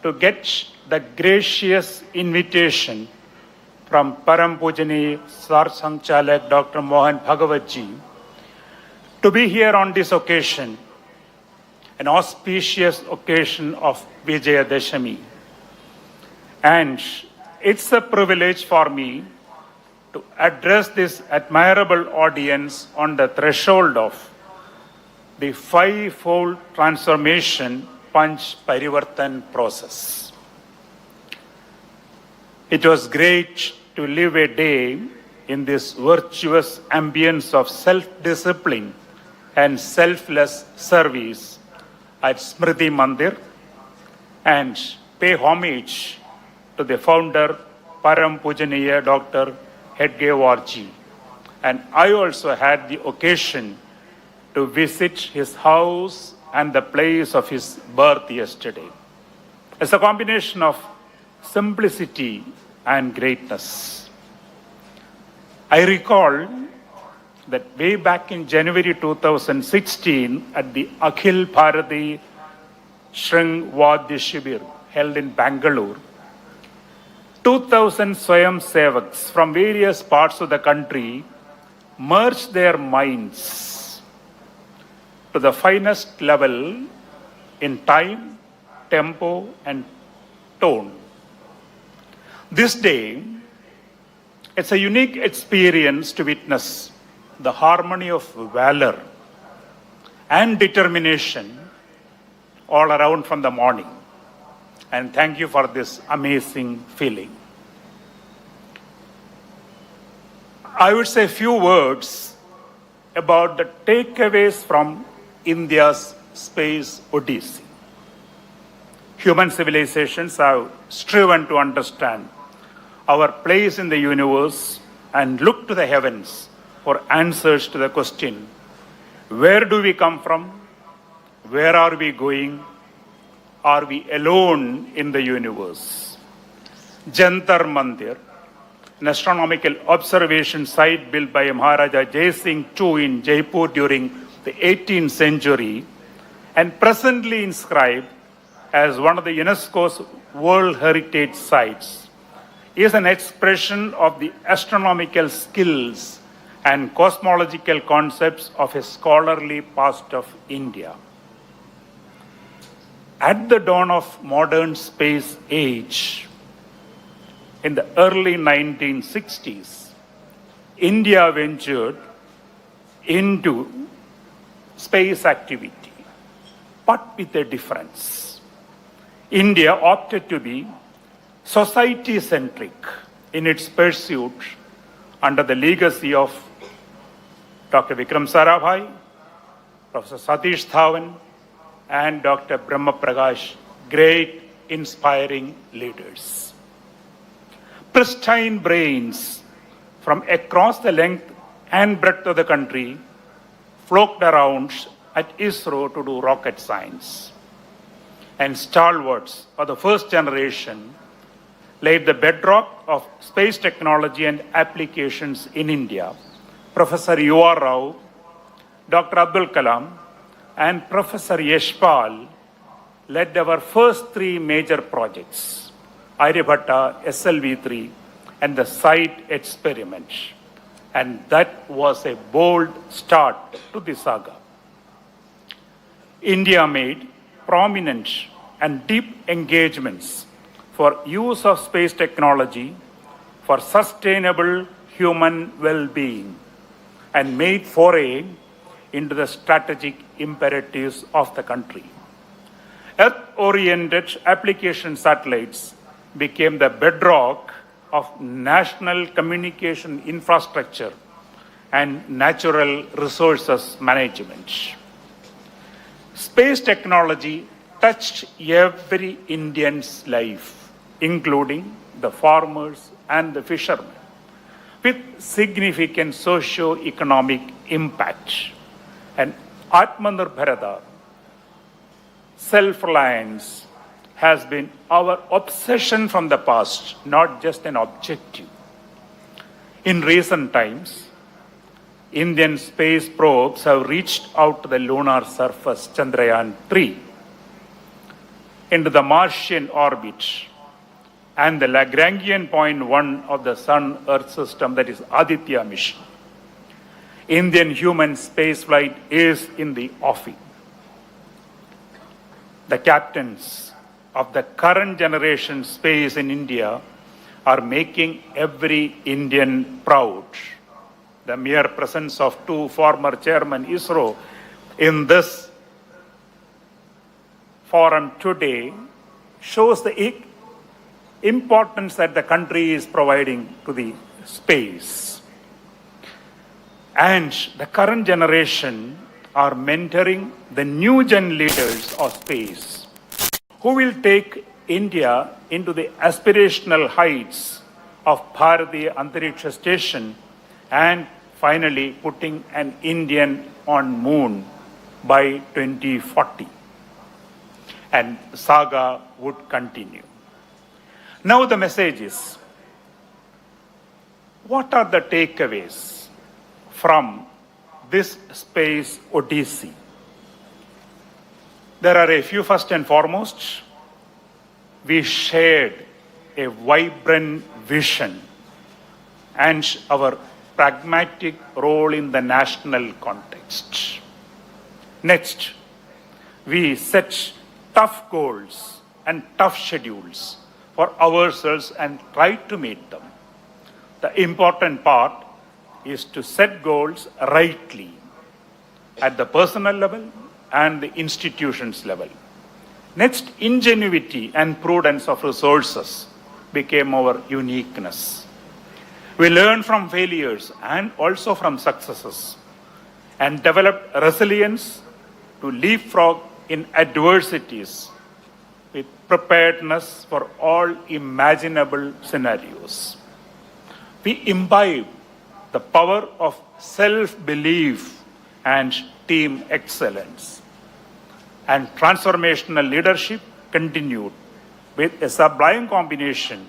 to get the gracious invitation from Param Pujani Sar Sangchalak Dr. Mohan Bhagavatji to be here on this occasion, an auspicious occasion of Vijayadashami. And it's a privilege for me to address this admirable audience on the threshold of the five-fold transformation Panch Parivartan process. It was great to live a day in this virtuous ambience of self-discipline and selfless service at Smriti Mandir and pay homage to the founder Param Pujaniya Dr. Hedgewarji. And I also had the occasion to visit his house and the place of his birth yesterday. It's a combination of simplicity and greatness. I recall that way back in January 2016 at the Akhil Bharati Shring Vadya Shibir held in Bangalore, 2,000 Swayam Sevaks from various parts of the country merged their minds to the finest level in time, tempo, and tone. This day, it's a unique experience to witness the harmony of valor and determination all around from the morning. And thank you for this amazing feeling. I would say a few words about the takeaways from India's space odyssey. Human civilizations have striven to understand our place in the universe and look to the heavens for answers to the question, where do we come from? Where are we going? Are we alone in the universe? Jantar Mandir, an astronomical observation site built by Maharaja Jai Singh II in Jaipur during the 18th century and presently inscribed as one of the UNESCO's World Heritage Sites, is an expression of the astronomical skills and cosmological concepts of a scholarly past of India. At the dawn of modern space age, in the early 1960s, India ventured into space activity, but with a difference. India opted to be society-centric in its pursuit under the legacy of Dr. Vikram Sarabhai, Professor Satish Dhawan, and Dr. Brahma Prakash, great inspiring leaders. Pristine brains from across the length and breadth of the country flocked around at ISRO to do rocket science. And stalwarts of the first generation laid the bedrock of space technology and applications in India. Professor U.R. Rao, Dr. Abdul Kalam, and Professor Yashpal led our first three major projects, Aryabhatta, SLV3, and the site experiment. And that was a bold start to the saga. India made prominent and deep engagements for use of space technology for sustainable human well-being and made foray into the strategic imperatives of the country. Earth-oriented application satellites became the bedrock of national communication infrastructure and natural resources management. Space technology touched every Indian's life, including the farmers and the fishermen, with significant socio-economic impact. And Atmanirbharata, self-reliance, has been our obsession from the past, not just an objective. In recent times, Indian space probes have reached out to the lunar surface, Chandrayaan-3. into the Martian orbit and the Lagrangian point 1 of the Sun-Earth system, that is Aditya mission. Indian human spaceflight is in the offing. The captains of the current generation space in India are making every Indian proud. The mere presence of two former chairmen ISRO in this forum today shows the importance that the country is providing to the space. And the current generation are mentoring the new gen leaders of space who will take India into the aspirational heights of Bharatiya Antariksha Station and finally putting an Indian on moon by 2040. And saga would continue. Now the message is, what are the takeaways from this space odyssey? There are a few. First and foremost, we shared a vibrant vision and our pragmatic role in the national context. Next, we set tough goals and tough schedules for ourselves and tried to meet them. The important part is to set goals rightly at the personal level and the institutions level. Next, ingenuity and prudence of resources became our uniqueness. We learned from failures and also from successes and developed resilience to leapfrog in adversities with preparedness for all imaginable scenarios. We imbibe the power of self-belief and team excellence. And transformational leadership continued with a sublime combination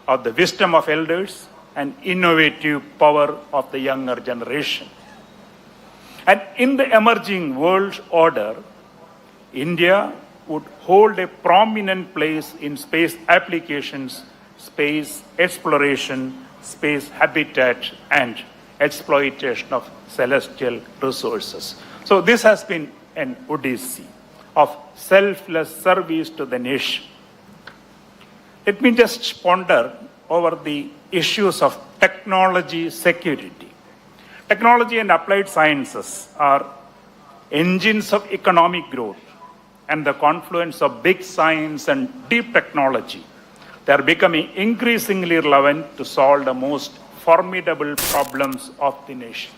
of the wisdom of elders and innovative power of the younger generation. And in the emerging world order, India would hold a prominent place in space applications, space exploration, space habitat, and exploitation of celestial resources. So this has been an odyssey of selfless service to the nation. Let me just ponder over the issues of technology security. Technology and applied sciences are engines of economic growth, and the confluence of big science and deep technology, they are becoming increasingly relevant to solve the most formidable problems of the nation.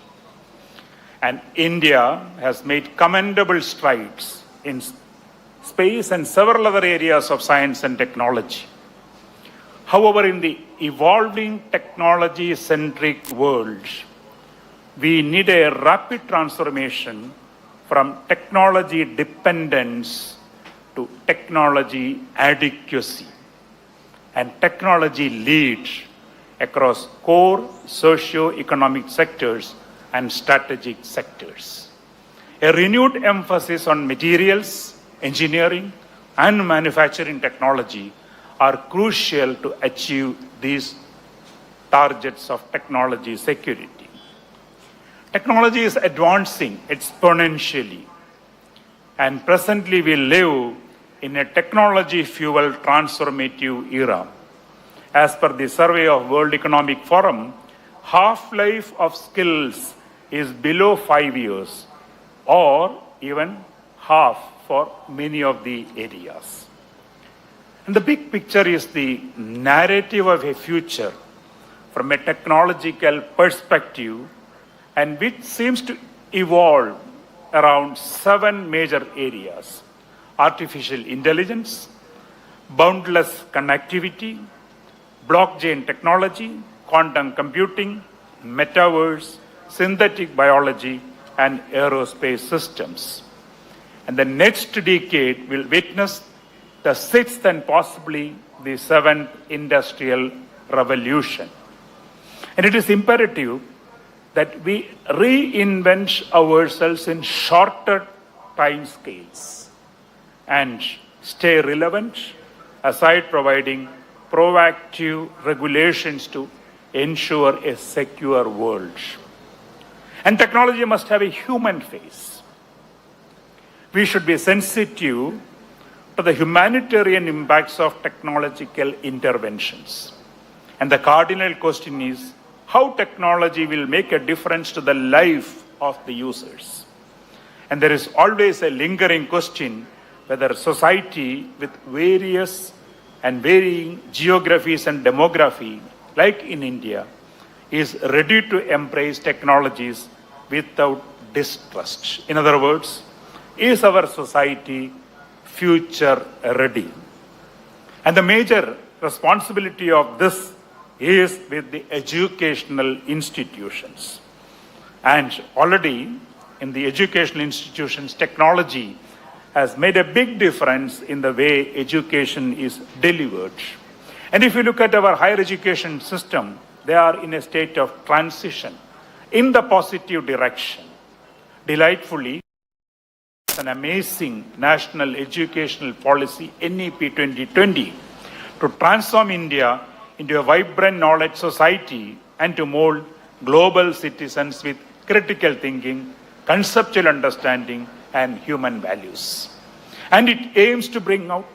And India has made commendable strides in space and several other areas of science and technology. However, in the evolving technology-centric world, we need a rapid transformation from technology dependence to technology adequacy and technology lead across core socio-economic sectors and strategic sectors. A renewed emphasis on materials, engineering, and manufacturing technology are crucial to achieve these targets of technology security. Technology is advancing exponentially, and presently we live in a technology-fueled transformative era. As per the survey of World Economic Forum, half-life of skills is below 5 years, or even half for many of the areas. And the big picture is the narrative of a future from a technological perspective, and which seems to evolve around 7 major areas: artificial intelligence, boundless connectivity, blockchain technology, quantum computing, metaverse, synthetic biology, and aerospace systems. And the next decade will witness the 6th and possibly the 7th industrial revolution. And it is imperative that we reinvent ourselves in shorter time scales and stay relevant, aside providing proactive regulations to ensure a secure world. And technology must have a human face. We should be sensitive to the humanitarian impacts of technological interventions. And the cardinal question is how technology will make a difference to the life of the users. And there is always a lingering question whether society with various and varying geographies and demography, like in India, is ready to embrace technologies without distrust. In other words, is our society future ready? And the major responsibility of this is with the educational institutions. And already in the educational institutions, technology has made a big difference in the way education is delivered. And if you look at our higher education system, they are in a state of transition in the positive direction. Delightfully, an amazing national educational policy, NEP 2020, to transform India into a vibrant knowledge society and to mold global citizens with critical thinking, conceptual understanding, and human values. And it aims to bring out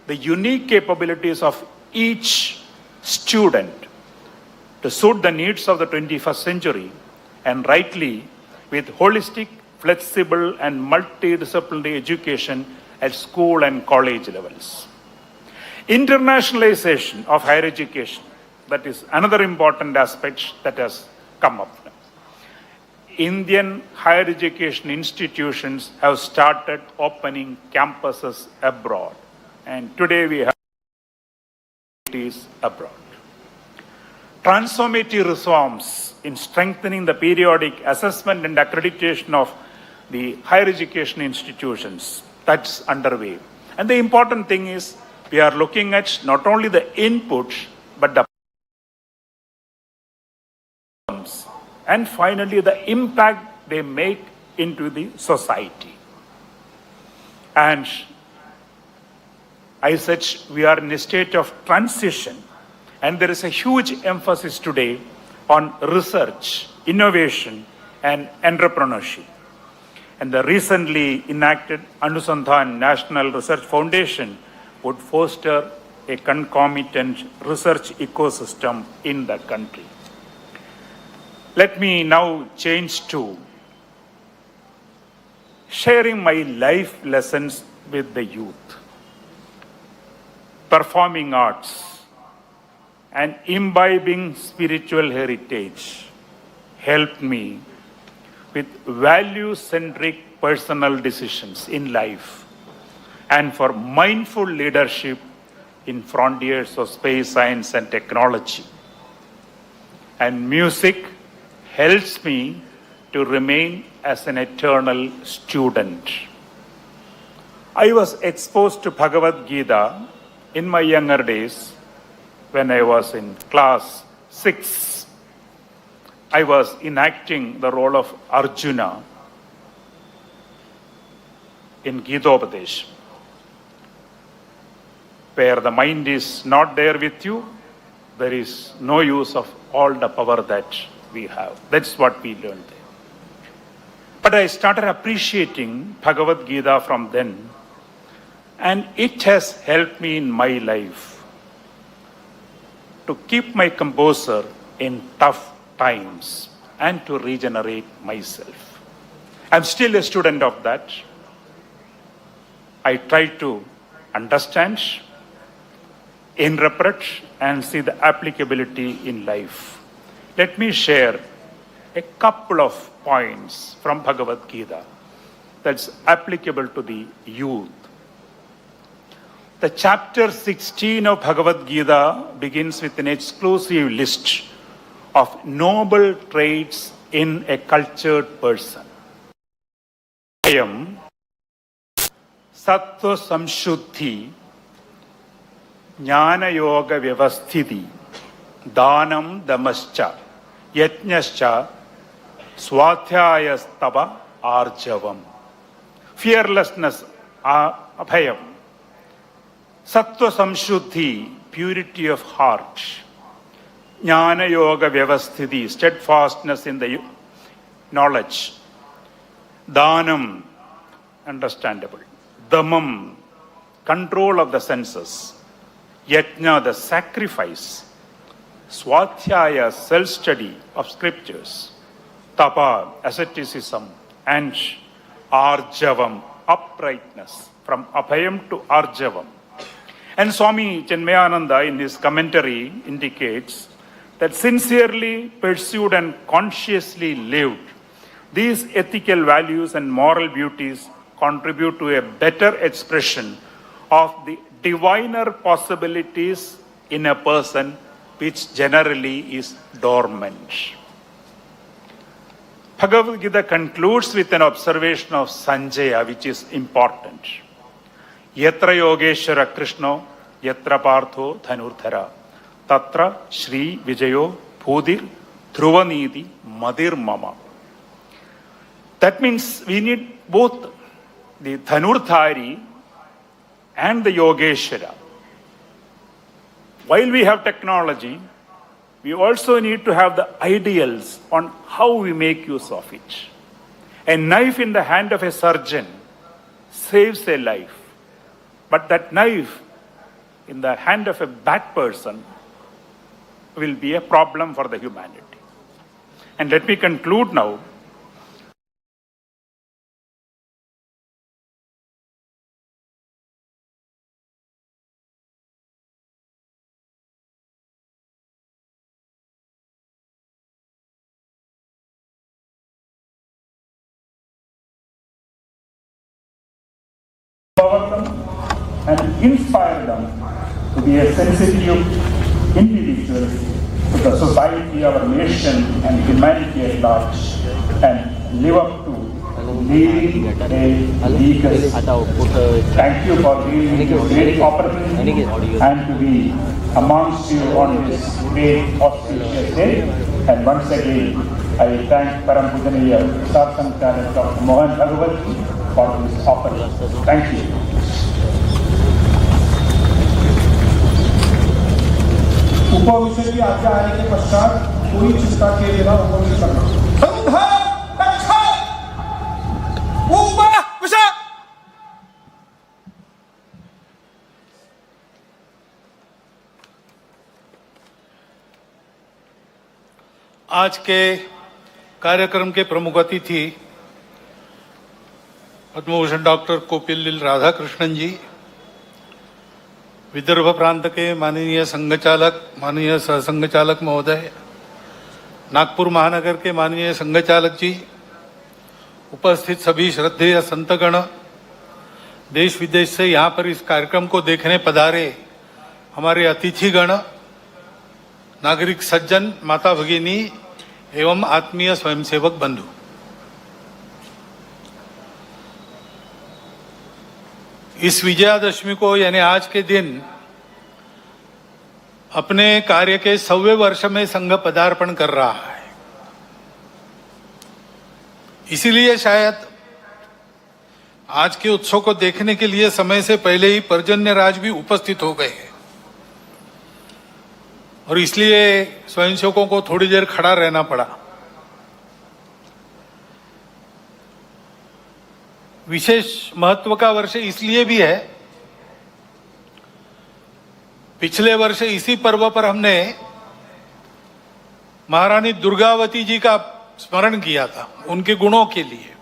the unique capabilities of each student to suit the needs of the 21st century, and rightly with holistic, flexible, and multidisciplinary education at school and college levels. Internationalization of higher education, that is another important aspect that has come up. Indian higher education institutions have started opening campuses abroad, and today we have it abroad. Transformative reforms in strengthening the periodic assessment and accreditation of the higher education institutions, that's underway. And the important thing is we are looking at not only the input but the and finally the impact they make into the society. And I said we are in a state of transition, and there is a huge emphasis today on research, innovation, and entrepreneurship. And the recently enacted Anusandhan National Research Foundation would foster a concomitant research ecosystem in the country. Let me now change to sharing my life lessons with the youth. Performing arts and imbibing spiritual heritage helped me with value-centric personal decisions in life and for mindful leadership in frontiers of space science and technology. And music helps me to remain as an eternal student. I was exposed to Bhagavad Gita in my younger days when I was in class 6. I was enacting the role of Arjuna in Gita-upadesh, where the mind is not there with you, there is no use of all the power that we have. That's what we learned there. But I started appreciating Bhagavad Gita from then, and it has helped me in my life to keep my composure in tough times and to regenerate myself. I'm still a student of that. I try to understand, interpret, and see the applicability in life. Let me share a couple of points from Bhagavad Gita that's applicable to the youth. The chapter 16 of Bhagavad Gita begins with an exclusive list of noble traits in a cultured person. Ayam Sattva Samshuddhi Jnana Yoga Vyavasthiti Dhanam Damascha Yajnascha Swadhyayastava Arjavam. Fearlessness, Abhayam. Sattva Samshuddhi, purity of heart. Jnana Yoga Vyavasthiti, steadfastness in the knowledge. Dhanam, understandable. Dhammam, control of the senses. Yajna, the sacrifice. Swadhyaya, self-study of scriptures. Tapa, asceticism. And Arjavam, uprightness. From Abhayam to Arjavam. And Swami Chinmayananda in his commentary indicates that sincerely pursued and consciously lived, these ethical values and moral beauties contribute to a better expression of the diviner possibilities in a person which generally is dormant. Bhagavad Gita concludes with an observation of Sanjaya, which is important. Yatra Yogeshwara Krishna, Yatra Partho Dhanurthara, Tatra Shri Vijayo Bhudir Dhruvanidhi Madir Mama. That means we need both the Dhanurthari and the Yogeshwara. While we have technology, we also need to have the ideals on how we make use of it. A knife in the hand of a surgeon saves a life. But that knife in the hand of a bad person will be a problem for the humanity. And let me conclude now. And inspire them to be a sensitive individual to the society, our nation and humanity at large, and live up to leading a legacy. Thank you for giving me this great opportunity and to be amongst you on this great auspicious day. And once again, I thank Param Pujaniya Satsang Charan Dr. Mohan Bhagwat for this opportunity. Thank you. उपविषय की आज्ञा आने के पश्चात पूरी चिंता के बिना उपविष्ट करना। आज के कार्यक्रम के प्रमुख अतिथि पद्मभूषण डॉक्टर कोपिल राधाकृष्णन जी, विदर्भ प्रांत के माननीय संघचालक, माननीय सहसंघचालक महोदय, नागपुर महानगर के माननीय संघचालक जी, उपस्थित सभी श्रद्धेय संतगण, देश विदेश से यहाँ पर इस कार्यक्रम को देखने पधारे हमारे अतिथिगण, नागरिक सज्जन, माता भगिनी एवं आत्मीय स्वयंसेवक बंधु, इस विजयादशमी को यानी आज के दिन अपने कार्य के 100वें वर्ष में संघ पदार्पण कर रहा है। इसीलिए शायद आज के उत्सव को देखने के लिए समय से पहले ही पर्जन्य राज भी उपस्थित हो गए और इसलिए स्वयंसेवकों को थोड़ी देर खड़ा रहना पड़ा। विशेष महत्व का वर्ष इसलिए भी है, पिछले वर्ष इसी पर्व पर हमने महारानी दुर्गावती जी का स्मरण किया था, उनके गुणों के लिए।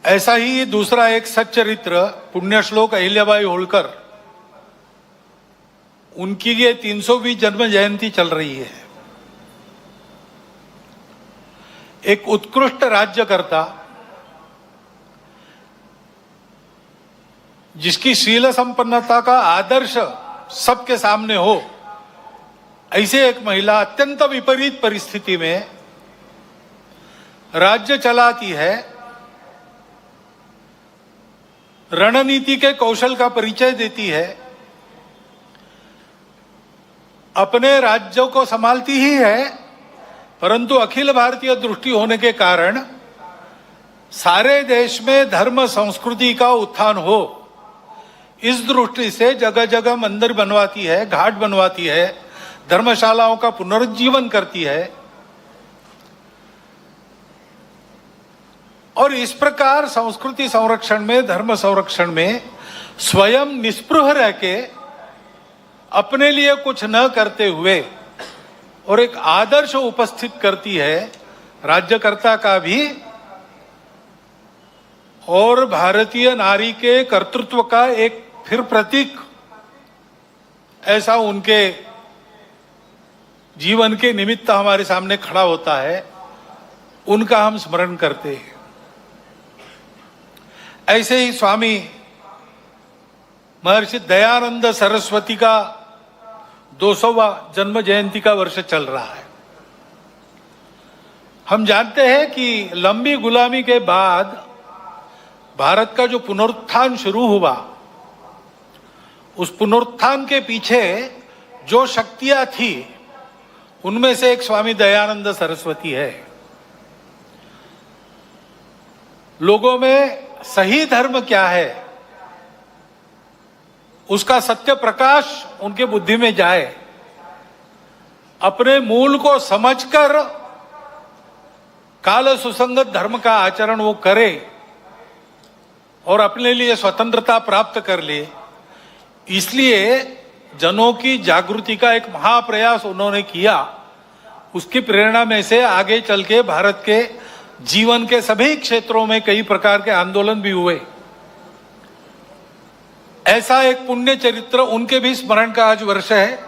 ऐसा ही दूसरा एक सच्चरित्र पुण्यश्लोक अहिल्याबाई होळकर, उनकी ये 300वीं जन्म जयंती चल रही है। एक उत्कृष्ट राज्यकर्ता जिसकी शील संपन्नता का आदर्श सबके सामने हो, ऐसे एक महिला अत्यंत विपरीत परिस्थिति में राज्य चलाती है, रणनीति के कौशल का परिचय देती है, अपने राज्यों को संभालती ही है, परंतु अखिल भारतीय दृष्टि होने के कारण सारे देश में धर्म संस्कृति का उत्थान हो, इस दृष्टि से जगह जगह मंदिर बनवाती है, घाट बनवाती है, धर्मशालाओं का पुनरुज्जीवन करती है। और इस प्रकार संस्कृति संरक्षण में, धर्म संरक्षण में स्वयं निस्पृह रह के अपने लिए कुछ न करते हुए और एक आदर्श उपस्थित करती है राज्यकर्ता का भी और भारतीय नारी के कर्तृत्व का एक फिर प्रतीक ऐसा उनके जीवन के निमित्त हमारे सामने खड़ा होता है, उनका हम स्मरण करते हैं। ऐसे ही स्वामी महर्षि दयानंद सरस्वती का 200वां जन्म जयंती का वर्ष चल रहा है। हम जानते हैं कि लंबी गुलामी के बाद भारत का जो पुनरुत्थान शुरू हुआ, उस पुनरुत्थान के पीछे जो शक्तियां थी उनमें से एक स्वामी दयानंद सरस्वती है। लोगों में सही धर्म क्या है उसका सत्य प्रकाश उनके बुद्धि में जाए, अपने मूल को समझकर काल सुसंगत धर्म का आचरण वो करे और अपने लिए स्वतंत्रता प्राप्त कर ले। इसलिए जनों की जागृति का एक महाप्रयास उन्होंने किया। उसकी प्रेरणा में से आगे चल के भारत के जीवन के सभी क्षेत्रों में कई प्रकार के आंदोलन भी हुए। ऐसा एक पुण्य चरित्र, उनके भी स्मरण का आज वर्ष है।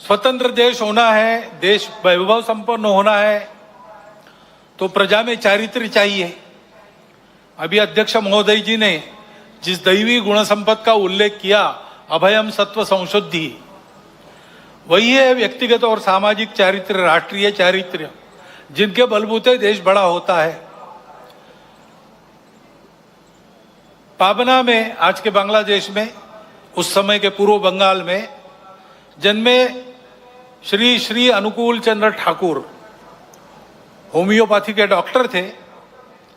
स्वतंत्र देश होना है, देश वैभव संपन्न होना है, तो प्रजा में चारित्र्य चाहिए। अभी अध्यक्ष महोदय जी ने जिस दैवी गुण संपद का उल्लेख किया, अभयम सत्व संशुद्धि, वही है व्यक्तिगत और सामाजिक चारित्र्य, राष्ट्रीय चारित्र्य, जिनके बलबूते देश बड़ा होता है। पाबना में, आज के बांग्लादेश में, उस समय के पूर्व बंगाल में जन्मे श्री श्री अनुकूल चंद्र ठाकुर होम्योपैथी के डॉक्टर थे,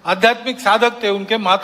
आध्यात्मिक साधक थे। उनके माता